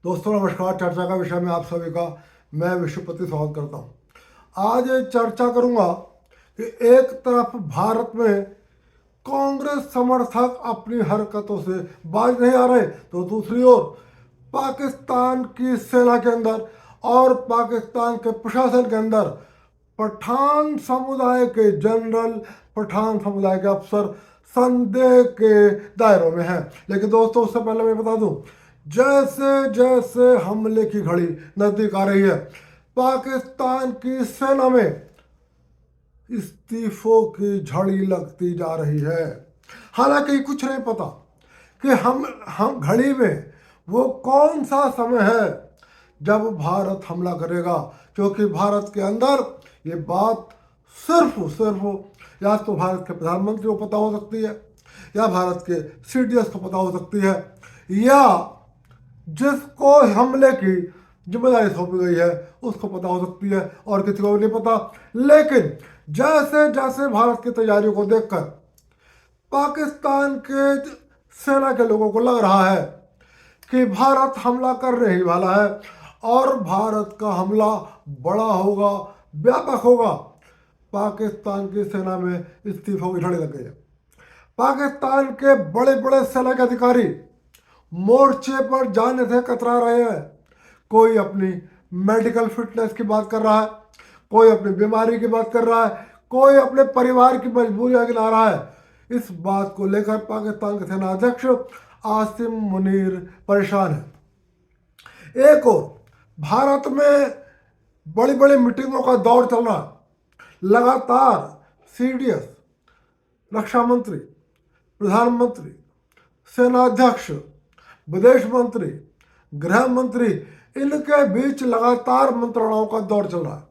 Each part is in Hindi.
दोस्तों नमस्कार। चर्चा का विषय में आप सभी का मैं विश्वपति स्वागत करता हूं। आज चर्चा करूंगा कि एक तरफ भारत में कांग्रेस समर्थक अपनी हरकतों से बाज नहीं आ रहे, तो दूसरी ओर पाकिस्तान की सेना के अंदर और पाकिस्तान के प्रशासन के अंदर पठान समुदाय के जनरल, पठान समुदाय के अफसर संदेह के दायरों में हैं। लेकिन दोस्तों, उससे पहले मैं बता दूं, जैसे जैसे हमले की घड़ी नजदीक आ रही है, पाकिस्तान की सेना में इस्तीफों की झड़ी लगती जा रही है। हालांकि कुछ नहीं पता कि हम घड़ी में वो कौन सा समय है जब भारत हमला करेगा, क्योंकि भारत के अंदर ये बात सिर्फ या तो भारत के प्रधानमंत्री को पता हो सकती है, या भारत के सीडीएस को पता हो सकती है, या जिसको हमले की जिम्मेदारी सौंपी गई है उसको पता हो सकती है, और किसी को नहीं पता। लेकिन जैसे जैसे भारत की तैयारियों को देखकर पाकिस्तान के सेना के लोगों को लग रहा है कि भारत हमला करने ही वाला है और भारत का हमला बड़ा होगा, व्यापक होगा, पाकिस्तान की सेना में इस्तीफों की झड़ी लग गई है। पाकिस्तान के बड़े बड़े सेना के अधिकारी मोर्चे पर जाने से कतरा रहे हैं। कोई अपनी मेडिकल फिटनेस की बात कर रहा है, कोई अपनी बीमारी की बात कर रहा है, कोई अपने परिवार की मजबूरियां गिना रहा है। इस बात को लेकर पाकिस्तान के सेना अध्यक्ष आसिम मुनीर परेशान है। एक और भारत में बड़ी बड़ी मीटिंगों का दौर चल रहा है। लगातार सीडीएस, रक्षा मंत्री, प्रधानमंत्री, सेना अध्यक्ष, विदेश मंत्री, गृह मंत्री, इनके बीच लगातार मंत्रणाओं का दौर चल रहा है।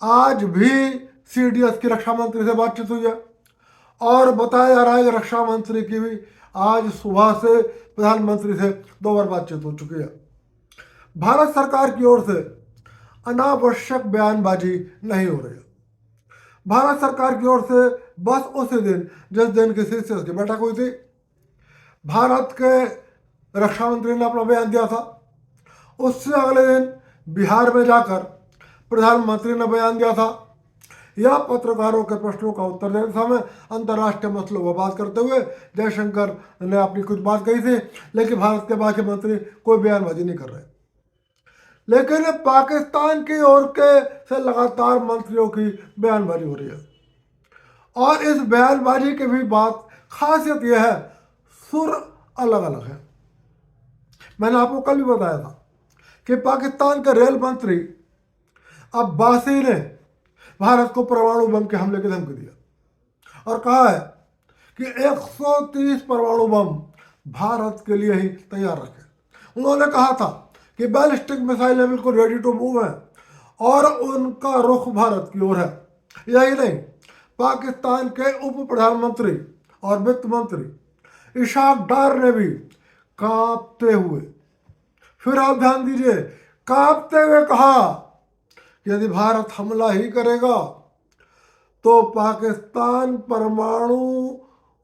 आज भी सीडीएस की रक्षा मंत्री से बातचीत हुई है और बताया जा रहा है कि रक्षा मंत्री की भी आज सुबह से प्रधानमंत्री से 2 बार बातचीत हो चुकी है। भारत सरकार की ओर से अनावश्यक बयानबाजी नहीं हो रही है। भारत सरकार की ओर से बस उसी दिन जिस दिन की सीडीएस की बैठक हुई थी, भारत के रक्षा मंत्री ने अपना बयान दिया था। उससे अगले दिन बिहार में जाकर प्रधानमंत्री ने बयान दिया था, या पत्रकारों के प्रश्नों का उत्तर देते समय अंतर्राष्ट्रीय मसलों पर बात करते हुए जयशंकर ने अपनी कुछ बात कही थी। लेकिन भारत के बाकी मंत्री कोई बयानबाजी नहीं कर रहे। लेकिन पाकिस्तान की ओर के से लगातार मंत्रियों की बयानबाजी हो रही है, और इस बयानबाजी की भी बात खासियत यह है, सुर अलग अलग है। मैंने आपको कल भी बताया था कि पाकिस्तान के रेल मंत्री अब्बासी ने भारत को परमाणु बम के हमले की धमकी दिया और कहा है कि 130 परमाणु बम भारत के लिए ही तैयार रखे। उन्होंने कहा था कि बैलिस्टिक मिसाइल है बिल्कुल रेडी टू मूव है और उनका रुख भारत की ओर है। यही नहीं, पाकिस्तान के उप प्रधानमंत्री और वित्त मंत्री इशाक डार ने भी कांपते हुए, फिर आप ध्यान दीजिए, कांपते हुए कहा कि यदि भारत हमला ही करेगा तो पाकिस्तान परमाणु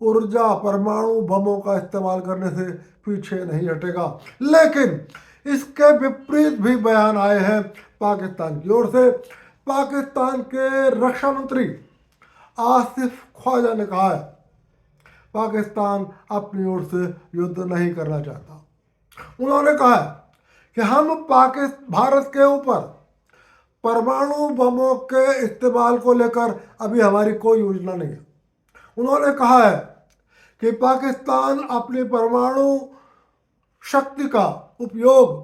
ऊर्जा, परमाणु बमों का इस्तेमाल करने से पीछे नहीं हटेगा। लेकिन इसके विपरीत भी बयान आए हैं पाकिस्तान की ओर से। पाकिस्तान के रक्षा मंत्री आसिफ ख्वाजा ने कहा है पाकिस्तान अपनी ओर से युद्ध नहीं करना चाहता। उन्होंने कहा है कि हम भारत के ऊपर परमाणु बमों के इस्तेमाल को लेकर अभी हमारी कोई योजना नहीं है। उन्होंने कहा है कि पाकिस्तान अपनी परमाणु शक्ति का उपयोग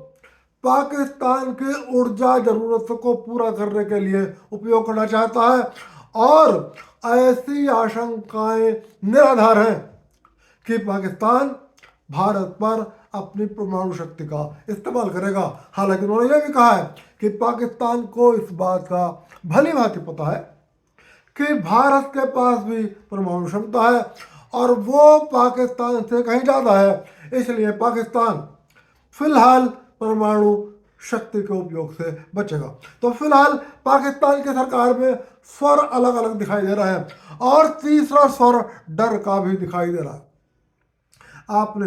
पाकिस्तान की ऊर्जा जरूरतों को पूरा करने के लिए उपयोग करना चाहता है, और ऐसी आशंकाएं निराधार हैं कि पाकिस्तान भारत पर अपनी परमाणु शक्ति का इस्तेमाल करेगा। हालांकि उन्होंने यह भी कहा है कि पाकिस्तान को इस बात का भली भांति पता है कि भारत के पास भी परमाणु क्षमता है और वो पाकिस्तान से कहीं ज़्यादा है, इसलिए पाकिस्तान फिलहाल परमाणु शक्ति के उपयोग से बचेगा। तो फिलहाल पाकिस्तान की सरकार में स्वर अलग अलग दिखाई दे रहा है, और तीसरा स्वर डर का भी दिखाई दे रहा है। आपने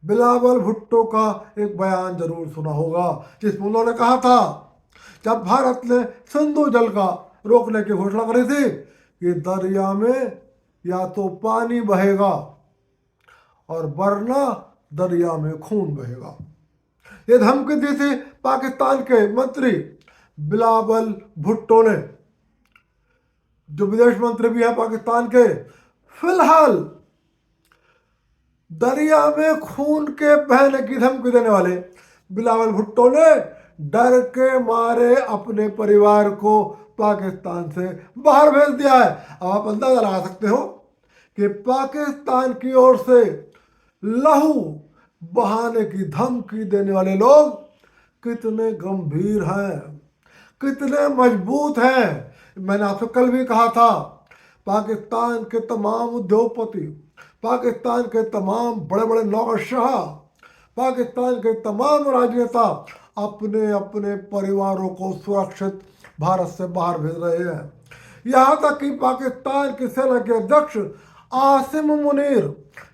बिलावल भुट्टो का एक बयान जरूर सुना होगा, जिसमें उन्होंने कहा था, जब भारत ने सिंधु जल का रोकने की घोषणा करी थी, कि दरिया में या तो पानी बहेगा और वरना दरिया में खून बहेगा। ये धमकी दी थी पाकिस्तान के मंत्री बिलावल भुट्टो ने, जो विदेश मंत्री भी हैं पाकिस्तान के। फिलहाल दरिया में खून के बहने की धमकी देने वाले बिलावल भुट्टो ने डर के मारे अपने परिवार को पाकिस्तान से बाहर भेज दिया है। अब आप अंदाजा लगा सकते हो कि पाकिस्तान की ओर से लहू बहाने की धमकी देने वाले लोग कितने गंभीर हैं, कितने मजबूत हैं। मैंने आपसे कल भी कहा था, पाकिस्तान के तमाम उद्योगपति, पाकिस्तान के तमाम बड़े बड़े नौकरशाह, पाकिस्तान के तमाम राजनेता अपने अपने परिवारों को सुरक्षित भारत से बाहर भेज रहे हैं। यहाँ तक कि पाकिस्तान की सेना के अध्यक्ष आसिम मुनीर,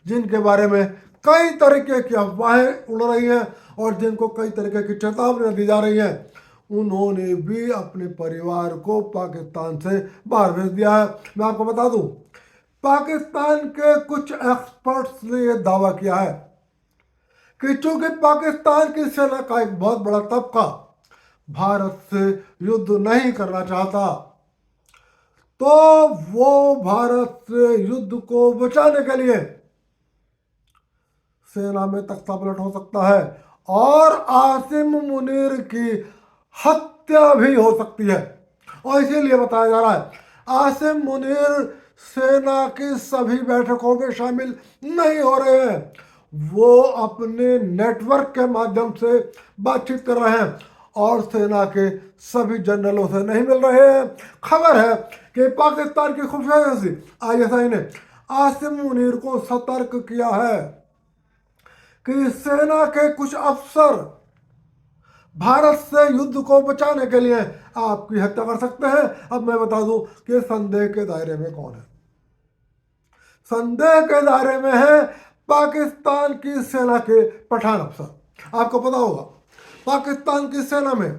जिनके बारे में कई तरीके की अफवाहें उड़ रही हैं और जिनको कई तरीके की चेतावनियां दी जा रही हैं, उन्होंने भी अपने परिवार को पाकिस्तान से बाहर भेज दिया है। मैं आपको बता दूं, पाकिस्तान के कुछ एक्सपर्ट्स ने यह दावा किया है कि चूंकि पाकिस्तान की सेना का एक बहुत बड़ा तबका भारत से युद्ध नहीं करना चाहता, तो वो भारत से युद्ध को बचाने के लिए सेना में तख्ता पलट हो सकता है और आसिम मुनीर की हत्या भी हो सकती है। और इसीलिए बताया जा रहा है, आसिम मुनीर सेना की सभी बैठकों में शामिल नहीं हो रहे हैं। वो अपने नेटवर्क के माध्यम से बातचीत कर रहे हैं और सेना के सभी जनरलों से नहीं मिल रहे हैं। खबर है कि पाकिस्तान की खुफिया एजेंसी ISI ने आसिम मुनीर को सतर्क किया है कि सेना के कुछ अफसर भारत से युद्ध को बचाने के लिए आपकी हत्या कर सकते हैं। अब मैं बता दूं कि संदेह के दायरे में कौन है। संदेह के दायरे में है पाकिस्तान की सेना के पठान अफसर। आपको पता होगा, पाकिस्तान की सेना में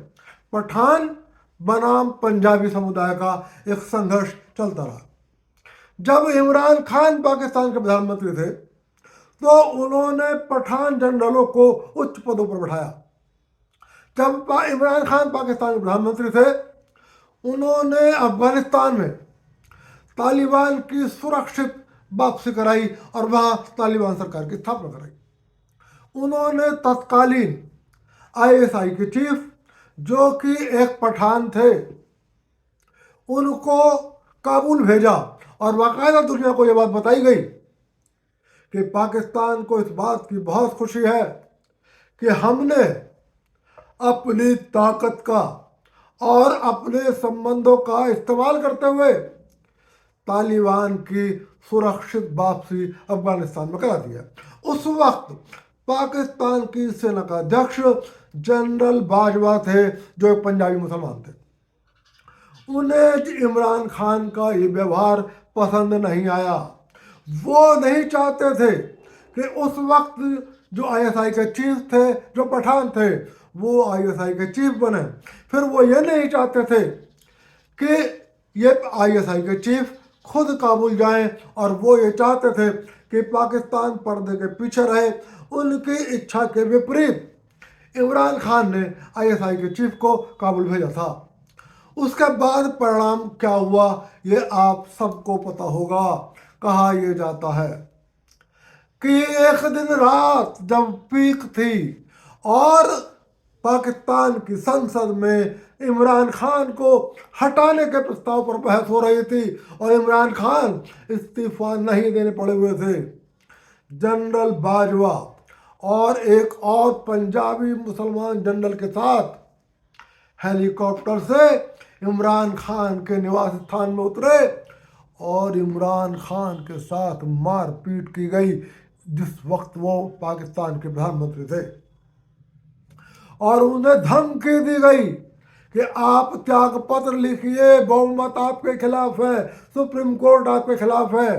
पठान बनाम पंजाबी समुदाय का एक संघर्ष चलता रहा। जब इमरान खान पाकिस्तान के प्रधानमंत्री थे, तो उन्होंने पठान जनरलों को उच्च पदों पर बैठाया। जब इमरान खान पाकिस्तान के प्रधानमंत्री थे, उन्होंने अफगानिस्तान में तालिबान की सुरक्षित वापसी कराई और वहां तालिबान सरकार की स्थापना कराई। उन्होंने तत्कालीन ISI के चीफ, जो कि एक पठान थे, उनको काबुल भेजा और बाकायदा दुनिया को यह बात बताई गई कि पाकिस्तान को इस बात की बहुत खुशी है कि हमने अपनी ताकत का और अपने संबंधों का इस्तेमाल करते हुए तालिबान की सुरक्षित वापसी अफगानिस्तान में करा दिया। उस वक्त पाकिस्तान की सेना का अध्यक्ष जनरल बाजवा थे, जो एक पंजाबी मुसलमान थे। उन्हें इमरान खान का ये व्यवहार पसंद नहीं आया। वो नहीं चाहते थे कि उस वक्त जो ISI के चीफ थे, जो पठान थे, वो ISI के चीफ बने। फिर वो ये नहीं चाहते थे कि ये ISI के चीफ खुद काबुल जाएं, और वो ये चाहते थे कि पाकिस्तान पर्दे के पीछे रहे। उनकी इच्छा के विपरीत इमरान खान ने ISI के चीफ को काबुल भेजा था। उसके बाद परिणाम क्या हुआ, ये आप सबको पता होगा। कहा यह जाता है कि एक दिन रात जब पीक थी और पाकिस्तान की संसद में इमरान खान को हटाने के प्रस्ताव पर बहस हो रही थी और इमरान खान इस्तीफा नहीं देने पड़े हुए थे, जनरल बाजवा और एक और पंजाबी मुसलमान जनरल के साथ हेलीकॉप्टर से इमरान खान के निवास स्थान में उतरे और इमरान खान के साथ मारपीट की गई, जिस वक्त वो पाकिस्तान के प्रधानमंत्री थे। और उन्हें धमकी दी गई कि आप त्याग पत्र लिखिए, बहुमत आपके खिलाफ है, सुप्रीम कोर्ट आपके खिलाफ है।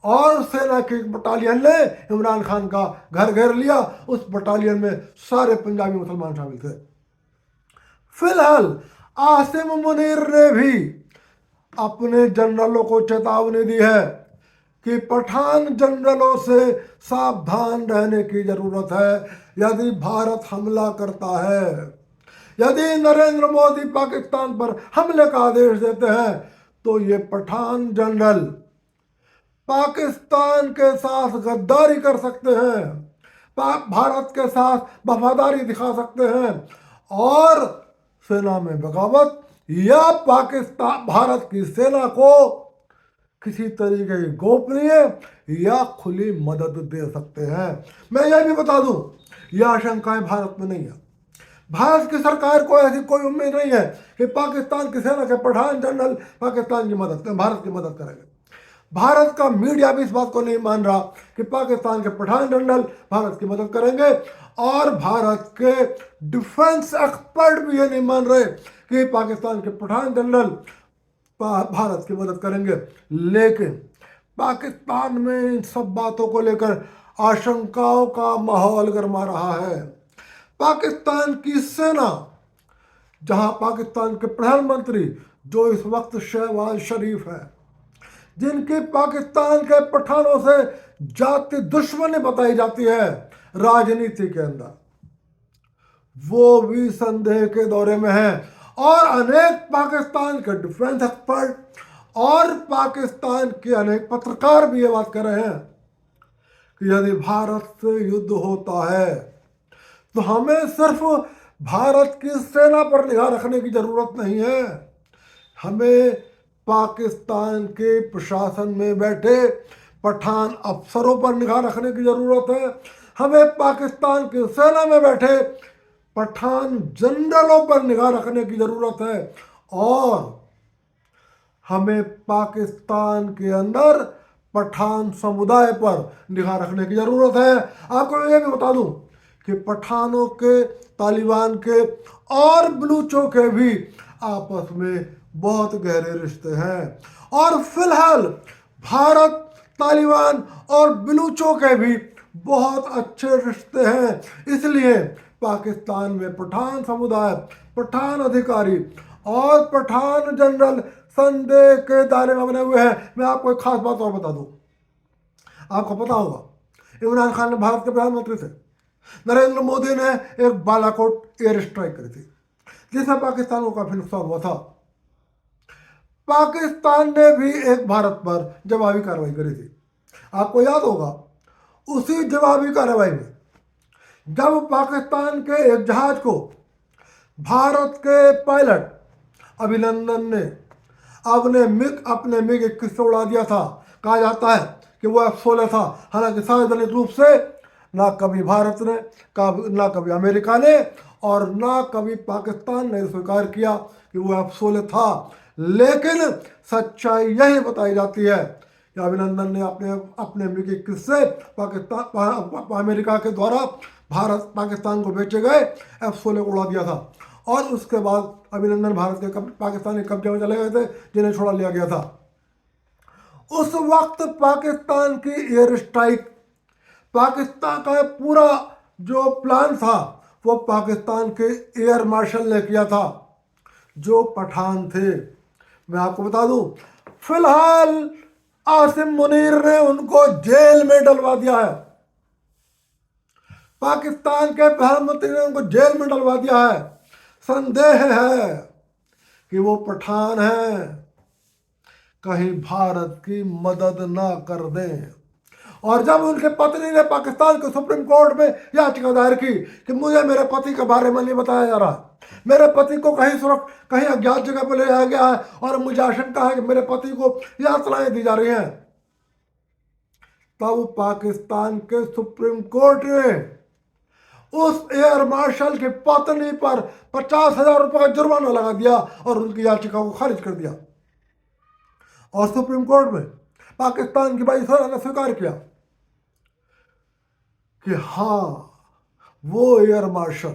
और सेना की एक बटालियन ने इमरान खान का घर घेर लिया। उस बटालियन में सारे पंजाबी मुसलमान शामिल थे। फिलहाल आसिम मुनीर ने भी अपने जनरलों को चेतावनी दी है कि पठान जनरलों से सावधान रहने की जरूरत है। यदि भारत हमला करता है, यदि नरेंद्र मोदी पाकिस्तान पर हमले का आदेश देते हैं, तो ये पठान जनरल पाकिस्तान के साथ गद्दारी कर सकते हैं, भारत के साथ वफादारी दिखा सकते हैं और सेना में बगावत या पाकिस्तान भारत की सेना को किसी तरीके की गोपनीय या खुली मदद दे सकते हैं। मैं यह भी बता दूं, यह आशंकाएं भारत में नहीं है। भारत की सरकार को ऐसी कोई उम्मीद नहीं है कि पाकिस्तान की सेना के पठान जनरल पाकिस्तान की मदद भारत की मदद करेंगे। भारत का मीडिया भी इस बात को नहीं मान रहा कि पाकिस्तान के पठान जनरल भारत की मदद करेंगे, और भारत के डिफेंस एक्सपर्ट भी ये नहीं मान रहे कि पाकिस्तान के पठान जनरल भारत की मदद करेंगे। लेकिन पाकिस्तान में इन सब बातों को लेकर आशंकाओं का माहौल गरमा रहा है। पाकिस्तान की सेना, जहां पाकिस्तान के प्रधानमंत्री जो इस वक्त शहबाज शरीफ है, जिनकी पाकिस्तान के पठानों से जाति दुश्मनी बताई जाती है राजनीति के अंदर, वो भी संदेह के दौरे में है। और अनेक पाकिस्तान के डिफेंस एक्सपर्ट और पाकिस्तान के अनेक पत्रकार भी ये बात कर रहे हैं कि यदि भारत से युद्ध होता है तो हमें सिर्फ भारत की सेना पर निगाह रखने की जरूरत नहीं है, हमें पाकिस्तान के प्रशासन में बैठे पठान अफसरों पर निगाह रखने की जरूरत है, हमें पाकिस्तान की सेना में बैठे पठान जनरलों पर निगाह रखने की जरूरत है, और हमें पाकिस्तान के अंदर पठान समुदाय पर निगाह रखने की जरूरत है। आपको मैं ये भी बता दूं कि पठानों के, तालिबान के और बलूचों के भी आपस में बहुत गहरे रिश्ते हैं, और फिलहाल भारत, तालिबान और बलूचों के भी बहुत अच्छे रिश्ते हैं। इसलिए पाकिस्तान में पठान समुदाय, पठान अधिकारी और पठान जनरल संदेह के दायरे में बने हुए हैं। मैं आपको एक खास बात और बता दूं, आपको पता होगा इमरान खान ने भारत के प्रधानमंत्री थे, नरेंद्र मोदी ने एक बालाकोट एयर स्ट्राइक करी थी जिससे पाकिस्तान को काफी नुकसान हुआ था। पाकिस्तान ने भी एक भारत पर जवाबी कार्रवाई करी थी। आपको याद होगा, उसी जवाबी कार्रवाई में जब पाकिस्तान के एक जहाज को भारत के पायलट अभिनंदन ने अपने मिग 21 से उड़ा दिया था, कहा जाता है कि वो F-16 था। हालांकि सार्वजनिक रूप से ना कभी भारत ने, ना कभी अमेरिका ने और ना कभी पाकिस्तान ने स्वीकार किया कि वो F-16 था, लेकिन सच्चाई यही बताई जाती है कि अभिनंदन ने अपने मिग 21 से अमेरिका के द्वारा पाकिस्तान को बेचे गए F-16 को उड़ा दिया था, और उसके बाद अभिनंदन भारत के पाकिस्तानी कब्जे में चले गए थे, जिन्हें छोड़ा लिया गया था। उस वक्त पाकिस्तान की एयर स्ट्राइक, पाकिस्तान का पूरा जो प्लान था वो पाकिस्तान के एयर मार्शल ने किया था जो पठान थे। मैं आपको बता दूं, फिलहाल आसिम मुनीर ने उनको जेल में डलवा दिया है। पाकिस्तान के प्रधानमंत्री ने उनको जेल में डलवा दिया है। संदेह है कि वो पठान हैं, कहीं भारत की मदद ना कर दें। और जब उनके पत्नी ने पाकिस्तान के सुप्रीम कोर्ट में याचिका दायर की कि मुझे मेरे पति के बारे में नहीं बताया जा रहा, मेरे पति को कहीं अज्ञात जगह पर ले जाया गया है और मुझे आशंका है कि मेरे पति को यातनाएं दी जा रही हैं, तब पाकिस्तान के सुप्रीम कोर्ट ने उस एयर मार्शल की पत्नी पर 50,000 रुपये का जुर्माना लगा दिया और उनकी याचिका को खारिज कर दिया। और सुप्रीम कोर्ट में पाकिस्तान की वायुसेना ने स्वीकार किया कि हाँ, वो एयर मार्शल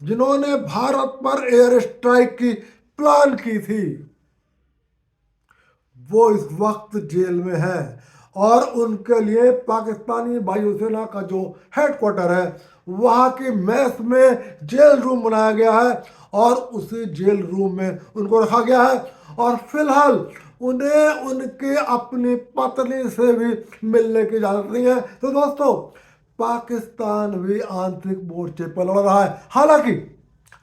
जिन्होंने भारत पर एयर स्ट्राइक की प्लान की थी वो इस वक्त जेल में है और उनके लिए पाकिस्तानी वायुसेना का जो हेडक्वार्टर है वहाँ की मेस में जेल रूम बनाया गया है और उसी जेल रूम में उनको रखा गया है और फिलहाल उन्हें उनके अपनी पत्नी से भी मिलने की इजाज़त नहीं है। तो दोस्तों, पाकिस्तान भी आंतरिक मोर्चे पर लड़ रहा है। हालांकि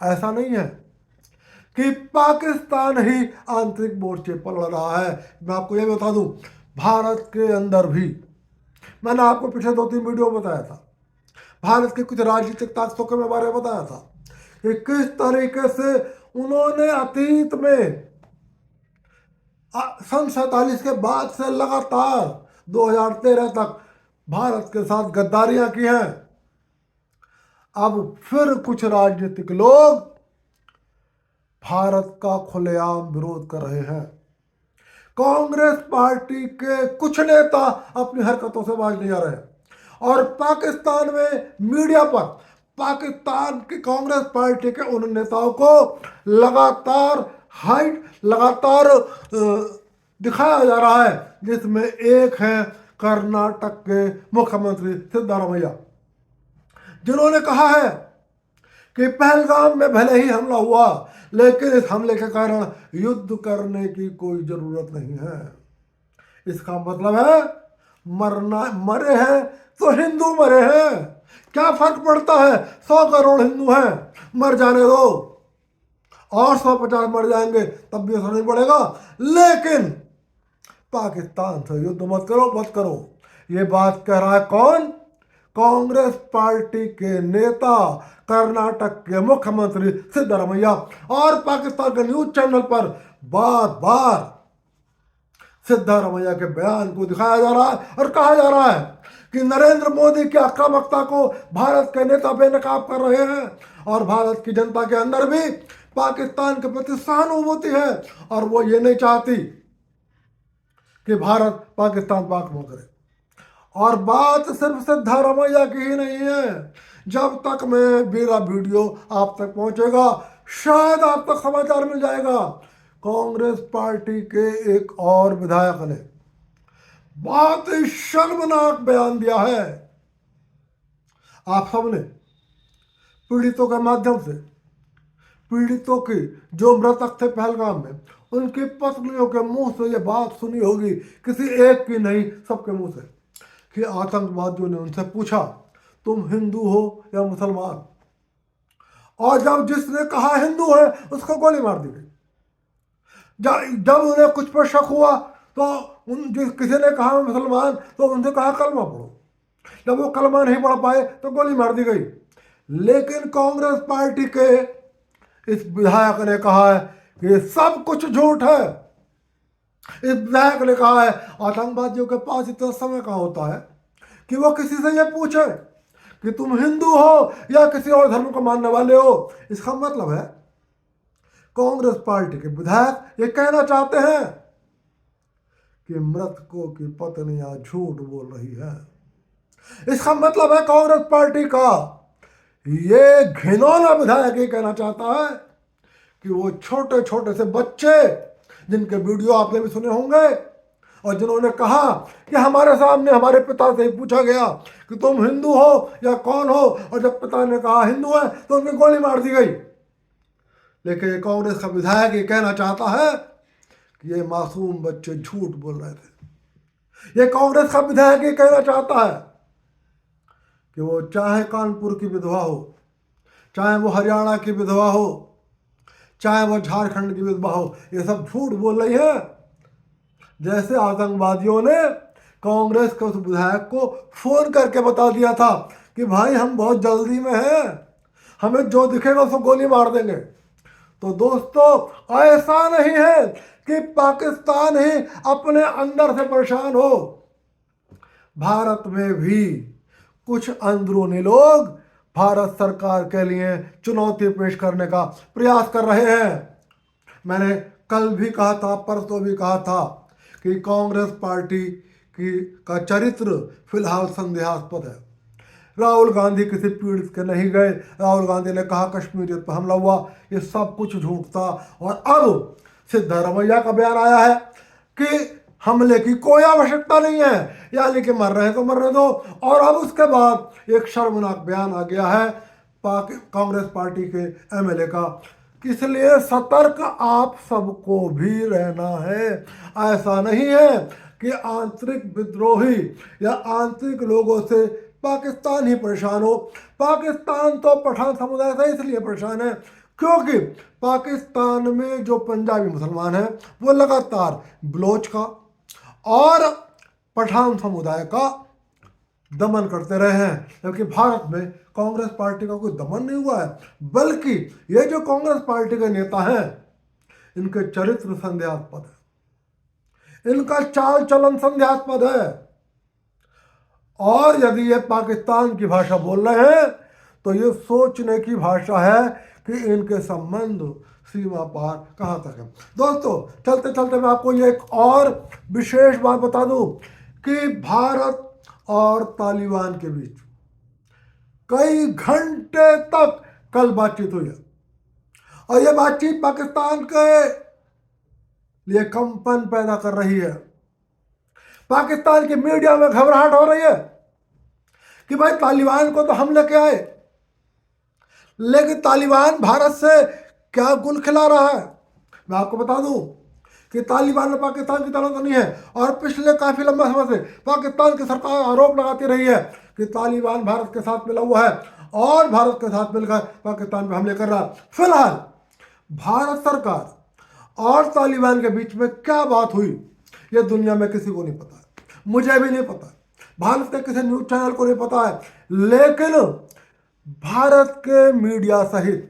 ऐसा नहीं है कि पाकिस्तान ही आंतरिक मोर्चे पर लड़ रहा है। मैं आपको ये बता दूं, भारत के अंदर भी मैंने आपको पिछले 2-3 वीडियो में बताया था, भारत के कुछ राजनीतिक ताकतों के बारे में बताया था कि किस तरीके से उन्होंने अतीत में सन 47 के बाद से लगातार 2013 तक भारत के साथ गद्दारियां की हैं। अब फिर कुछ राजनीतिक लोग भारत का खुलेआम विरोध कर रहे हैं। कांग्रेस पार्टी के कुछ नेता अपनी हरकतों से बाज नहीं आ रहे और पाकिस्तान में मीडिया पर पाकिस्तान की कांग्रेस पार्टी के उन नेताओं को लगातार दिखाया जा रहा है, जिसमें एक है कर्नाटक के मुख्यमंत्री सिद्धारमैया, जिन्होंने कहा है कि पहलगाम में भले ही हमला हुआ लेकिन इस हमले के कारण युद्ध करने की कोई जरूरत नहीं है। इसका मतलब है मरे हैं तो हिंदू मरे हैं, क्या फर्क पड़ता है, 100 करोड़ हिंदू हैं, मर जाने दो, और 150 मर जाएंगे तब भी असर नहीं पड़ेगा, लेकिन पाकिस्तान से युद्ध मत करो। ये बात कह रहा है कौन? कांग्रेस पार्टी के नेता, कर्नाटक के मुख्यमंत्री सिद्धारमैया। और पाकिस्तान के न्यूज चैनल पर बार बार सिद्धारमैया के बयान को दिखाया जा रहा है और कहा जा रहा है कि नरेंद्र मोदी की आक्रामकता को भारत के नेता बेनकाब कर रहे हैं और भारत की जनता के अंदर भी पाकिस्तान के प्रति सहानुभूति है और वो ये नहीं चाहती कि भारत पाकिस्तान पर आक्रमण करे। और बात सिर्फ सिद्धारमैया की ही नहीं है, जब तक मेरा वीडियो आप तक पहुंचेगा शायद आप तक समाचार मिल जाएगा। कांग्रेस पार्टी के एक और विधायक ने बहुत ही शर्मनाक बयान दिया है। आप सबने पीड़ितों के माध्यम से, पीड़ितों की जो मृतक थे पहलगाम में, उनकी पत्नियों के मुंह से ये बात सुनी होगी, किसी एक की नहीं सबके मुंह से, कि आतंकवादियों ने उनसे पूछा तुम हिंदू हो या मुसलमान, और जब जिसने कहा हिंदू है उसको गोली मार दी गई। जब उन्हें कुछ पर शक हुआ तो किसी ने कहा मुसलमान तो उनसे कहा कलमा पढ़ो, जब वो कलमा नहीं पढ़ पाए तो गोली मार दी गई। लेकिन कांग्रेस पार्टी के इस विधायक ने कहा है कि सब कुछ झूठ है। इस विधायक ने कहा है आतंकवादियों के पास इतना समय कहाँ होता है कि वो किसी से ये पूछे कि तुम हिंदू हो या किसी और धर्म को मानने वाले हो। इसका मतलब है कांग्रेस पार्टी के विधायक ये कहना चाहते हैं कि मृतकों की पत्नियां झूठ बोल रही है। इसका मतलब है कांग्रेस पार्टी का ये घिनौना विधायक ये कहना चाहता है कि वो छोटे छोटे से बच्चे, जिनके वीडियो आपने भी सुने होंगे, और जिन्होंने कहा कि हमारे सामने हमारे पिता से पूछा गया कि तुम हिंदू हो या कौन हो, और जब पिता ने कहा हिंदू है तो उनकी गोली मार दी गई। लेकिन कांग्रेस का विधायक ये कहना चाहता है कि ये मासूम बच्चे झूठ बोल रहे थे। ये कांग्रेस का विधायक ये कहना चाहता है कि वो चाहे कानपुर की विधवा हो, चाहे वो हरियाणा की विधवा हो, चाहे वो झारखंड की विधवा हो, ये सब झूठ बोल रही है। जैसे आतंकवादियों ने कांग्रेस के उस विधायक को फोन करके बता दिया था कि भाई हम बहुत जल्दी में हैं, हमें जो दिखेगा उसको गोली मार देंगे। तो दोस्तों, ऐसा नहीं है कि पाकिस्तान ही अपने अंदर से परेशान हो, भारत में भी कुछ अंदरूनी लोग भारत सरकार के लिए चुनौती पेश करने का प्रयास कर रहे हैं। मैंने कल भी कहा था, परसों भी कहा था कि कांग्रेस पार्टी का चरित्र फिलहाल संदेहास्पद है। राहुल गांधी किसी पीड़ित के नहीं गए, राहुल गांधी ने कहा कश्मीरियत पर हमला हुआ, ये सब कुछ झूठ था। और अब सिद्धारमैया का बयान आया है कि हमले की कोई आवश्यकता नहीं है, यानी कि मर रहे तो मरने दो। और अब उसके बाद एक शर्मनाक बयान आ गया है कांग्रेस पार्टी के एमएलए का, इसलिए सतर्क आप सबको भी रहना है। ऐसा नहीं है कि आंतरिक विद्रोही या आंतरिक लोगों से पाकिस्तान ही परेशान हो। पाकिस्तान तो पठान समुदाय से इसलिए परेशान है क्योंकि पाकिस्तान में जो पंजाबी मुसलमान हैं वो लगातार बलोच का और पठान समुदाय का दमन करते रहे हैं, जबकि भारत में कांग्रेस पार्टी का कोई दमन नहीं हुआ है, बल्कि ये जो कांग्रेस पार्टी के नेता हैं इनके चरित्र संदेहास्पद है, इनका चाल चलन संदेहास्पद है। और यदि ये पाकिस्तान की भाषा बोल रहे हैं तो ये सोचने की भाषा है कि इनके संबंध सीमा पार कहाँ तक है। दोस्तों चलते चलते मैं आपको ये एक और विशेष बात बता दूं कि भारत और तालिबान के बीच कई घंटे तक कल बातचीत हुई है, और ये बातचीत पाकिस्तान के लिए कंपन पैदा कर रही है। पाकिस्तान की मीडिया में घबराहट हो रही है कि भाई तालिबान को तो हम लेके आए, लेकिन तालिबान भारत से क्या गुल खिला रहा है। मैं आपको बता दूं कि तालिबान में पाकिस्तान की तरह तो नहीं है, और पिछले काफी लंबा समय से पाकिस्तान की सरकार आरोप लगाती रही है कि तालिबान भारत के साथ मिला हुआ है और भारत के साथ मिलकर पाकिस्तान पर हमले कर रहा है। फिलहाल भारत सरकार और तालिबान के बीच में क्या बात हुई ये दुनिया में किसी को नहीं पता है, मुझे भी नहीं पता, भारत के किसी न्यूज चैनल को नहीं पता है, लेकिन भारत के मीडिया सहित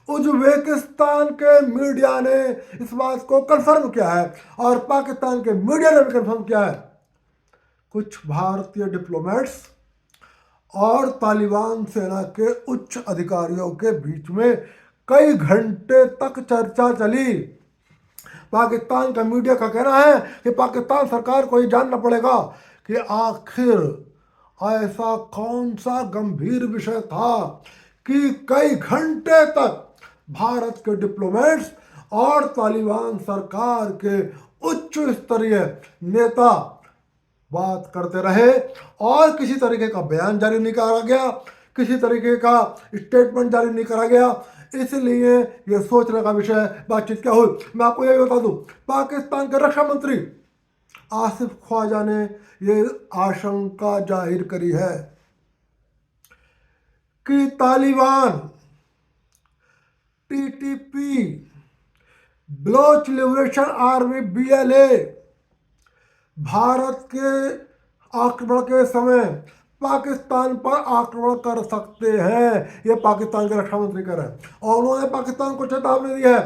उज्बेकिस्तान के मीडिया ने इस बात को कंफर्म किया है और पाकिस्तान के मीडिया ने भी कंफर्म किया है। कुछ भारतीय डिप्लोमेट्स और तालिबान सेना के उच्च अधिकारियों के बीच में कई घंटे तक चर्चा चली। पाकिस्तान का मीडिया का कहना है कि पाकिस्तान सरकार को ये जानना पड़ेगा कि आखिर ऐसा कौन सा गंभीर विषय था कि कई घंटे तक भारत के डिप्लोमेट्स और तालिबान सरकार के उच्च स्तरीय नेता बात करते रहे और किसी तरीके का बयान जारी नहीं करा गया, किसी तरीके का स्टेटमेंट जारी नहीं करा गया। इसलिए ये सोचने का विषय बातचीत क्या हुई। मैं आपको यही बता दूं, पाकिस्तान के रक्षा मंत्री आसिफ ख्वाजा ने ये आशंका जाहिर करी है कि Taliban, TTP, Baloch liberation army BLA Bharat के आक्रमण के समय पाकिस्तान पर आक्रमण कर सकते हैं। ये पाकिस्तान के रक्षा मंत्री कह रहे हैं, और उन्होंने पाकिस्तान को चेतावनी दी है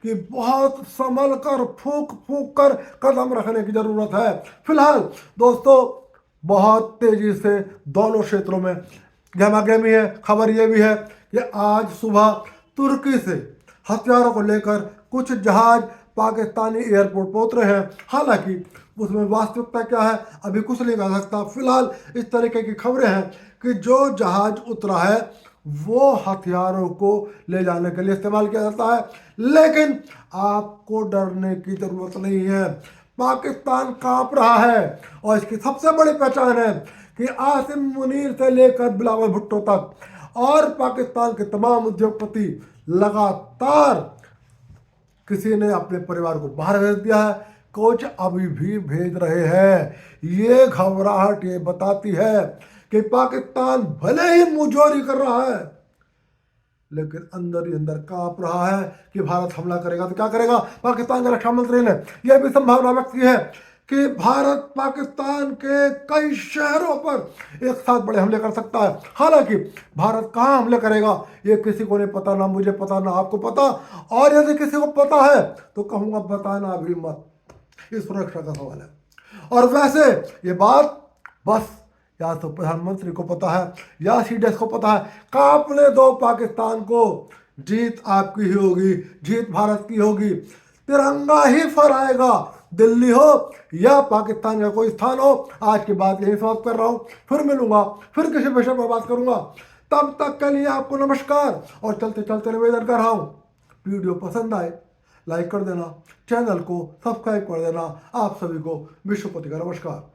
कि बहुत संभल कर फूंक फूंक कर कदम रखने की जरूरत है। फिलहाल दोस्तों बहुत तेजी से दोनों क्षेत्रों में गहमागहमी है। खबर ये भी है कि आज सुबह तुर्की से हथियारों को लेकर कुछ जहाज पाकिस्तानी एयरपोर्ट पहुंच रहे हैं। हालांकि उसमें वास्तविकता क्या है अभी कुछ नहीं कह सकता। फिलहाल इस तरीके की खबरें हैं कि जो जहाज उतरा है वो हथियारों को ले जाने के लिए इस्तेमाल किया जाता है, लेकिन आपको डरने की जरूरत नहीं है। पाकिस्तान कांप रहा है और इसकी सबसे बड़ी पहचान है कि आसिम मुनीर से लेकर बिलावल भुट्टो तक और पाकिस्तान के तमाम उद्योगपति लगातार किसी ने अपने परिवार को बाहर भेज दिया है, कुछ अभी भी भेज रहे हैं। ये घबराहट ये बताती है कि पाकिस्तान भले ही मुंहजोरी कर रहा है, लेकिन अंदर ही अंदर कांप रहा है कि भारत हमला करेगा तो क्या करेगा। पाकिस्तान के रक्षा मंत्री ने यह भी संभावना व्यक्त की है कि भारत पाकिस्तान के कई शहरों पर एक साथ बड़े हमले कर सकता है। हालांकि भारत कहाँ हमले करेगा ये किसी को नहीं पता, ना मुझे पता ना आपको पता, और यदि किसी को पता है तो कहूँगा बताना भी मत, ये सुरक्षा का सवाल है। और वैसे ये बात बस या तो प्रधानमंत्री को पता है या CDS को पता है। कांपने दो पाकिस्तान को, जीत आपकी ही होगी, जीत भारत की होगी। तिरंगा ही फहराएगा, दिल्ली हो या पाकिस्तान का कोई स्थान हो। आज की बात यही समाप्त कर रहा हूँ, फिर मिलूंगा, फिर किसी विषय पर बात करूंगा। तब तक के लिए आपको नमस्कार, और चलते चलते निवेदन कर रहा हूँ वीडियो पसंद आए लाइक कर देना, चैनल को सब्सक्राइब कर देना। आप सभी को विश्वपति का नमस्कार।